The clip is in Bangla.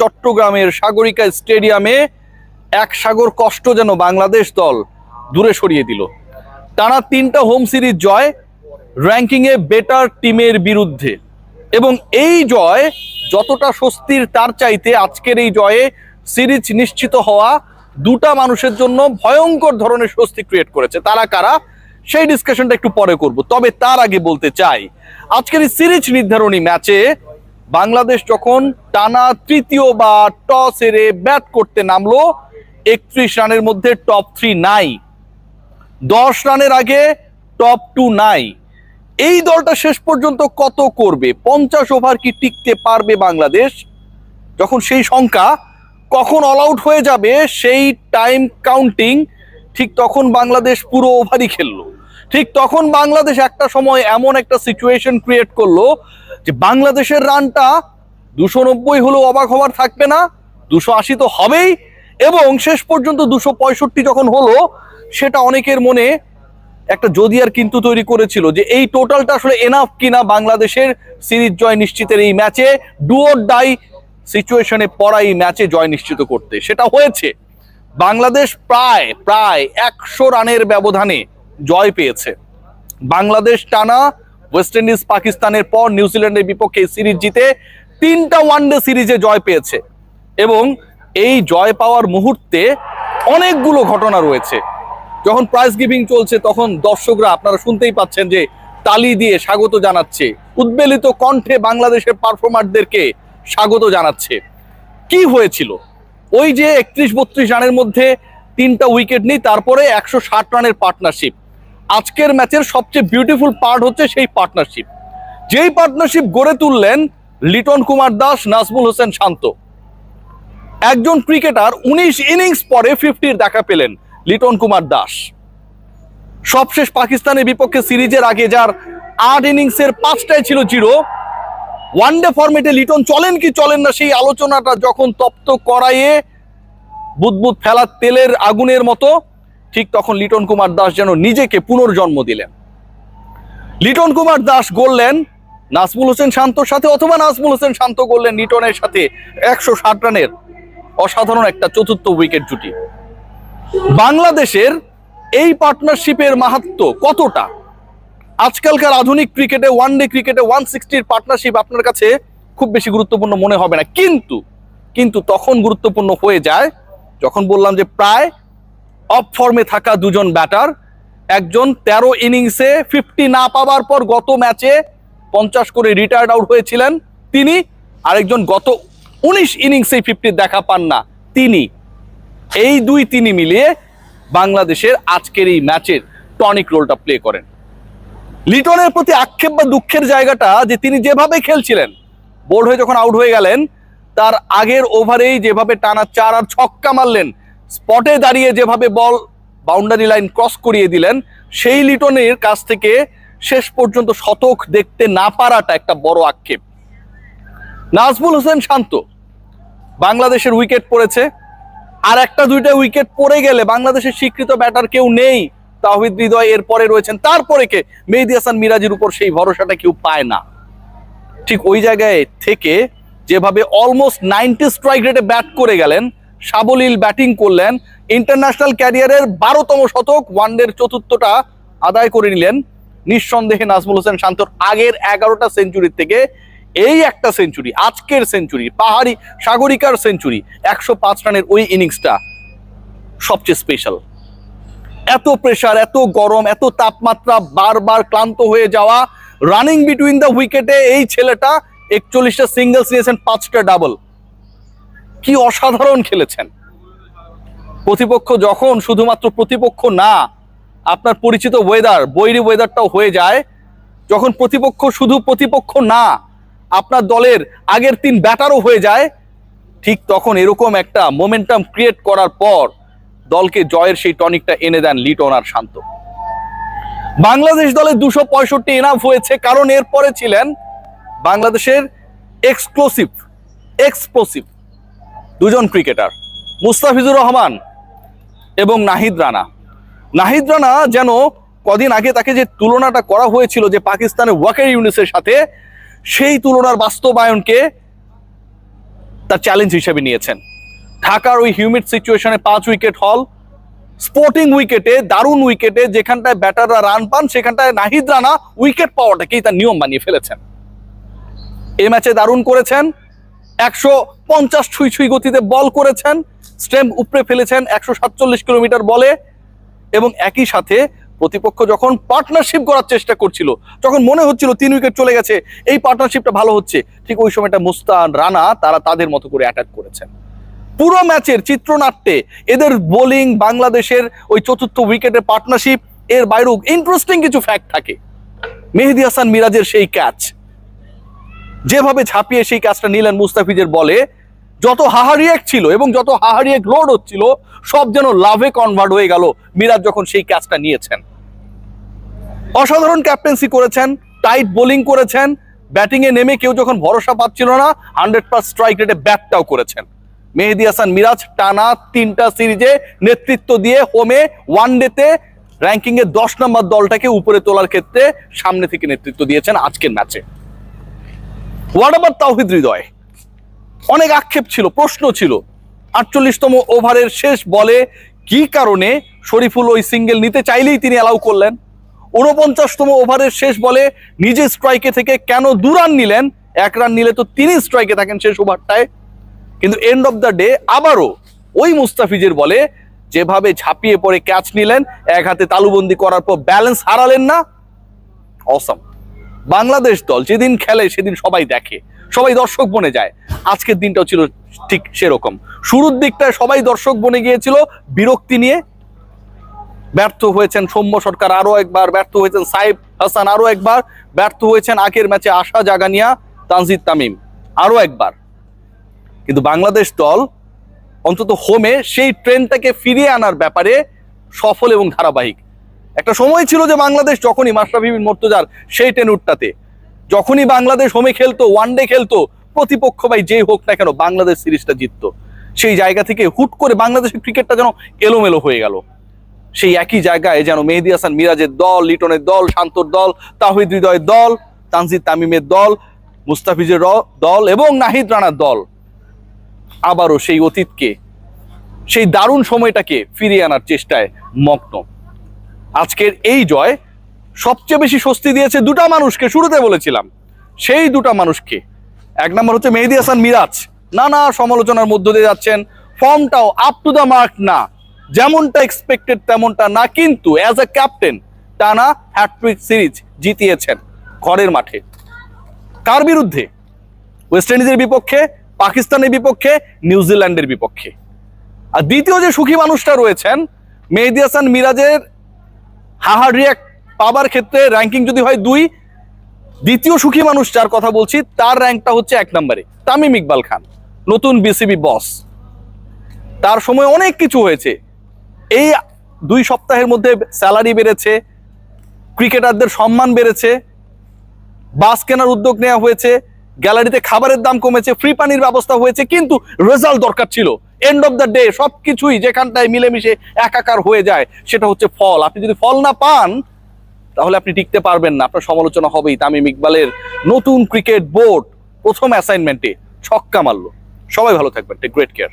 চট্টগ্রামের সাগরিকা স্টেডিয়ামে এক সাগর কষ্ট যেন বাংলাদেশ দল দূরে সরিয়ে দিল। টানা 3টা হোম সিরিজ জয় র্যাঙ্কিংয়ে বেটার টিমের বিরুদ্ধে, এবং এই জয় যতটা স্বস্তির তার চাইতে আজকের এই জয়ে সিরিজ নিশ্চিত হওয়া দুটা মানুষের জন্য ভয়ঙ্কর ধরনের স্বস্তি ক্রিয়েট করেছে। তারা কারা সেই ডিসকাশনটা একটু পরে করব, তবে তার আগে বলতে চাই আজকের এই সিরিজ নির্ধারণী ম্যাচে বাংলাদেশ যখন টানা তৃতীয়বার টস হেরে ব্যাট করতে নামলো, 31 রানের মধ্যে টপ 3 নাই, 10 রানের আগে টপ 2 নাই। এই দলটা শেষ পর্যন্ত কত করবে? 50 ওভার কি টিকতে পারবে বাংলাদেশ? যখন সেই সংখ্যা কখন অল আউট হয়ে যাবে সেই টাইম কাউন্টিং, ঠিক তখন বাংলাদেশ পুরো ওভারই খেললো। ঠিক তখন বাংলাদেশ একটা সময় এমন একটা সিচুয়েশন ক্রিয়েট করলো যে বাংলাদেশের রানটা 290 হলেও অবাক হওয়ার থাকবে না, 280 তো হবেই, এবং শেষ পর্যন্ত 265 যখন হলো সেটা অনেকের মনে একটা যদি আর কিন্তু তৈরি করেছিল যে এই টোটালটা আসলে এনাফ কিনা বাংলাদেশের সিরিজ জয় নিশ্চিতের এই ম্যাচে, ডু অর ডাই সিচুয়েশনে পড়া এই ম্যাচে জয় নিশ্চিত করতে। সেটা হয়েছে। বাংলাদেশ প্রায় 100 রানের ব্যবধানে জয় পেয়েছে। বাংলাদেশ টানা ওয়েস্ট ইন্ডিজ পাকিস্তানের পর নিউজিল্যান্ডের বিপক্ষে সিরিজ জিতে 3টা ওয়ানডে সিরিজে জয় পেয়েছে, এবং এই জয় পাওয়ার মুহূর্তে অনেকগুলো ঘটনা রয়েছে। যখন প্রাইজ গিভিং চলছে তখন দর্শকরা, আপনারা শুনতেই পাচ্ছেন যে তালি দিয়ে স্বাগত জানাচ্ছে, উদ্বেলিত কণ্ঠে বাংলাদেশের পারফর্মারদেরকে স্বাগত জানাচ্ছে। কি হয়েছিল? ওই যে 31-32 রানের মধ্যে 3টা উইকেট নেই, তারপরে 160 রানের পার্টনারশিপ। আজকের ম্যাচের সবচেয়ে বিউটিফুল পার্ট হচ্ছে সেই পার্টনারশিপ, যেই পার্টনারশিপ গড়ে তুললেন লিটন কুমার দাস, নাজমুল হোসেন শান্ত। একজন ক্রিকেটার 19 ইনিংস পরে 50-র দেখা পেলেন লিটন কুমার দাস। সবশেষ পাকিস্তানের বিপক্ষে সিরিজের আগে যার 8 ইনিংসের 5টাই ছিল 0, ওয়ানডে ফরম্যাটে লিটন চলেন কি চলেন না সেই আলোচনাটা যখন তপ্ত কড়াইয়ে বুদবুদ ফেলা তেলের আগুনের মতো, ঠিক তখন লিটন কুমার দাস যেন নিজেকে পুনর্জন্ম দিলেন। লিটন কুমার দাস গড়লেন নাজমুল হোসেন শান্তর সাথে, অথবা নাজমুল হোসেন শান্ত গড়লেন লিটনের সাথে 160 রানের অসাধারণ একটা চতুর্থ উইকেট জুটি। বাংলাদেশের এই পার্টনারশিপের মাহাত্ম্য কতটা? আজকালকার আধুনিক ক্রিকেটে, ওয়ানডে ক্রিকেটে 160-র পার্টনারশিপ আপনার কাছে খুব বেশি গুরুত্বপূর্ণ মনে হবে না, কিন্তু তখন গুরুত্বপূর্ণ হয়ে যায় যখন বললাম যে প্রায় অফ ফর্মে থাকা দুজন ব্যাটার, একজন 13 ইনিংসে 50 না পাওয়ার পর গত ম্যাচে 50 করে রিটায়ার্ড আউট হয়েছিলেন তিনি, আরেকজন গত 19 ইনিংসে 50 দেখা পান না তিনি। এই তিনি মিলিয়ে বাংলাদেশের আজকের এই ম্যাচের টনিক রোলটা প্লে করেন। লিটনের প্রতি আক্ষেপ বা দুঃখের জায়গাটা যে তিনি যেভাবে খেলছিলেন, বোল্ড হয়ে যখন আউট হয়ে গেলেন তার আগের ওভারেই যেভাবে টানা 4 আর ছক্কা মারলেন, স্পটে দাঁড়িয়ে যেভাবে বল বাউন্ডারি লাইন ক্রস করিয়ে দিলেন, সেই লিটনের কাছ থেকে শেষ পর্যন্ত শতক দেখতে না পারাটা একটা বড় আক্ষেপ। নাজমুল হোসেন শান্ত, বাংলাদেশের উইকেট পড়েছে, আর 1-2টা উইকেট পড়ে গেলে বাংলাদেশের স্বীকৃত ব্যাটার কেউ নেই। তাওহিদ হৃদয় এরপরে রয়েছেন, তারপরে কে? মেহেদী হাসান মিরাজের উপর সেই ভরসাটা কেউ পায় না। ঠিক ওই জায়গায় থেকে যেভাবে অলমোস্ট 90 স্ট্রাইক রেটে ব্যাট করে গেলেন, সাবলীল ব্যাটিং করলেন, ইন্টারন্যাশনাল ক্যারিয়ারের 12তম শতক, ওয়ানডের চতুর্থটা আদায় করে নিলেন, নিঃসন্দেহে নাজমুল হোসেন শান্তর আগের 11টা সেঞ্চুরির থেকে এই একটা সেঞ্চুরি, আজকের সেঞ্চুরি, পাহাড়ি সাগরিকার সেঞ্চুরি, 105 রানের ওই ইনিংসটা সবচেয়ে স্পেশাল। এত প্রেসার, এত গরম, এত তাপমাত্রা, বারবার ক্লান্ত হয়ে যাওয়া, রানিং বিটুইন দ্য উইকেটে এই ছেলেটা 41টা সিঙ্গেলস নিয়েছেন, 5টা ডাবল। কি অসাধারণ খেলেছেন। প্রতিপক্ষ যখন শুধুমাত্র প্রতিপক্ষ না, আপনার পরিচিত ওয়েদার, বৈরী ওয়েদারটাও হয়ে যায়, যখন প্রতিপক্ষ শুধু প্রতিপক্ষ না, আপনার দলের আগের 3 ব্যাটারও হয়ে যায়, ঠিক তখন এরকম একটা মোমেন্টাম ক্রিয়েট করার পর দলকে জয়ের সেই টনিকটা এনে দেন লিটন আর শান্ত। বাংলাদেশ দলে 265 এনাফ হয়েছে, কারণ এরপরে ছিলেন বাংলাদেশের এক্সপ্লোসিভ দুজন ক্রিকেটার, মুস্তাফিজুর রহমান এবং নাহিদ রানা। নাহিদ রানা যেন কদিন আগে তাকে যে তুলনাটা করা হয়েছিল যে পাকিস্তানের ওয়াকার ইউনিসের সাথে, সেই তুলনার বাস্তবায়নকে তার চ্যালেঞ্জ হিসেবে নিয়েছেন। ঢাকার ওই হিউমিড সিচুয়েশনে 5 উইকেট হল, স্পোর্টিং উইকেটে, দারুণ উইকেটে, যেখানটায় ব্যাটাররা রান পান সেখানটায় নাহিদ রানা উইকেট পাওয়াটাকেই তার নিয়ম বানিয়ে ফেলেছেন। এই ম্যাচে দারুণ করেছেন, 150 ছুঁই ছুঁই গতিতে বল করেছেন, স্ট্যাম্প উপড়ে ফেলেছেন 147 কিলোমিটার বলে। এবং একই সাথে প্রতিপক্ষ যখন পার্টনারশিপ করার চেষ্টা করছিল, যখন মনে হচ্ছিল 3 উইকেট চলে গেছে, এই পার্টনারশিপটা ভালো হচ্ছে, ঠিক ওই সময়টা মুস্তান, রানা তারা তাদের মতো করে অ্যাটাক করেছেন। পুরো ম্যাচের চিত্রনাট্যে এদের বোলিং, বাংলাদেশের ওই চতুর্থ উইকেটের পার্টনারশিপ, এর বাইরেও ইন্টারেস্টিং কিছু ফ্যাক্ট থাকে। মেহেদী হাসান মিরাজের সেই ক্যাচ, যেভাবে ঝাঁপিয়ে সেই ক্যাচটা নিলেন মুস্তাফিজের বলে, যত হাহারিয়েক ছিল এবং যত হাহারিয়েক লোড হচ্ছিল সব যেন লাভে কনভার্ট হয়ে গেল মিরাজ যখন সেই ক্যাচটা নিয়েছেন। অসাধারণ ক্যাপ্টেন্সি করেছেন, টাইট বোলিং করেছেন, ব্যাটিং এ নেমে কেউ যখন ভরসা পাচ্ছিল না 100+ স্ট্রাইক রেটে ব্যাটটাও করেছেন। মেহেদী হাসান মিরাজ টানা 3টা সিরিজে নেতৃত্ব দিয়ে হোমে, ওয়ানডেতে র্যাঙ্কিং এ 10 নম্বর দলটাকে উপরে তোলার ক্ষেত্রে সামনে থেকে নেতৃত্ব দিয়েছেন আজকের ম্যাচে। What about Towhid Hridoy? অনেক আক্ষেপ ছিল, প্রশ্ন ছিল। 48তম ওভারের শেষ বলে কি কারণে শরীফুল ওই সিঙ্গেল নিতে চাইলেই তিনি অ্যালাউ করলেন? 49তম ওভারের শেষ বলে নিজে স্ট্রাইকে থেকে কেন 2 রান নিলেন? 1 রান নিলে তো তিনি স্ট্রাইকে থাকেন শেষ ওভারটায়। কিন্তু এন্ড অফ দ্য ডে আবারও ওই মুস্তাফিজের বলে যেভাবে ঝাঁপিয়ে পড়ে ক্যাচ নিলেন, এক হাতে তালুবন্দি করার পর ব্যালেন্স হারালেন না। অসাম। বাংলাদেশ দল যেদিন খেলে সেদিন সবাই দেখে, সবাই দর্শক বনে যায়। আজকের দিনটাও ছিল ঠিক সেরকম। শুরুর দিকটায় সবাই দর্শক বনে গিয়েছিল বিরক্তি নিয়ে। ব্যর্থ হয়েছেন সৌম্য সরকার আরো একবার, ব্যর্থ হয়েছেন সাইফ হাসান আরো একবার, ব্যর্থ হয়েছেন আগের ম্যাচে আশা জাগানিয়া, তানজিদ তামিম আরো একবার। কিন্তু বাংলাদেশ দল অন্তত হোমে সেই ট্রেনটাকে ফিরিয়ে আনার ব্যাপারে সফল এবং ধারাবাহিক। একটা সময় ছিল যে বাংলাদেশ যখনই মাশরাফি বিন মুর্তজার সেই টেনুরটাতে, যখনই বাংলাদেশ হোমে খেলতো, ওয়ানডে খেলতো, প্রতিপক্ষ ভাই যেই হোক না কেন বাংলাদেশ সিরিজটা জিততো। সেই জায়গা থেকে হুট করে বাংলাদেশের ক্রিকেটটা যেন এলোমেলো হয়ে গেল। সেই একই জায়গায় যেন মেহেদী হাসান মিরাজের দল, লিটনের দল, শান্তর দল, তাওহিদ হৃদয়ের দল, তানজিদ তামিমের দল, মুস্তাফিজের দল এবং নাহিদ রানার দল আবারও সেই অতীতকে, সেই দারুণ সময়টাকে ফিরিয়ে আনার চেষ্টায় মগ্ন। আজকের এই জয় সবচেয়ে বেশি স্বস্তি দিয়েছে 2টা মানুষকে, শুরুতে বলেছিলাম সেই 2টা মানুষকে। 1 নম্বর হচ্ছে মেহেদী হাসান মিরাজ, নানা সমালোচনার মধ্য দিয়ে যাচ্ছেন, ফর্মটাও আপ টু দ্য মার্ক না, যেমনটা এক্সপেক্টেড তেমনটা না, কিন্তু অ্যাজ এ ক্যাপ্টেন টানা হ্যাটট্রিক সিরিজ জিতিয়েছেন ঘরের মাঠে। কার বিরুদ্ধে? ওয়েস্ট ইন্ডিজের বিপক্ষে, পাকিস্তানের বিপক্ষে, নিউজিল্যান্ডের বিপক্ষে। আর দ্বিতীয় যে সুখী মানুষটা রয়েছেন, মেহেদী হাসান মিরাজের হাহার রিয়াক্ট পাবার ক্ষেত্রে র্যাঙ্কিং যদি হয় 2, দ্বিতীয় সুখী মানুষ যার কথা বলছি তার র্যাঙ্কটা হচ্ছে 1 নম্বরে, তামিম ইকবাল খান, নতুন বিসিবি বস। তার সময় অনেক কিছু হয়েছে। এই 2 সপ্তাহের মধ্যে স্যালারি বেড়েছে, ক্রিকেটারদের সম্মান বেড়েছে, বাস কেনার উদ্যোগ নেওয়া হয়েছে, গ্যালারিতে খাবারের দাম কমেছে, ফ্রি পানির ব্যবস্থা হয়েছে, কিন্তু রেজাল্ট দরকার ছিল। এন্ড অফ দ্য ডে সবকিছুই যেখানটায় মিলেমিশে একাকার হয়ে যায় সেটা হচ্ছে ফল। আপনি যদি ফল না পান তাহলে আপনি টিকতে পারবেন না, আপনার সমালোচনা হবেই। তামিম ইকবালের নতুন ক্রিকেট বোর্ড প্রথম অ্যাসাইনমেন্টে ছক্কা মারলো। সবাই ভালো থাকবেন, টেক গ্রেট কেয়ার।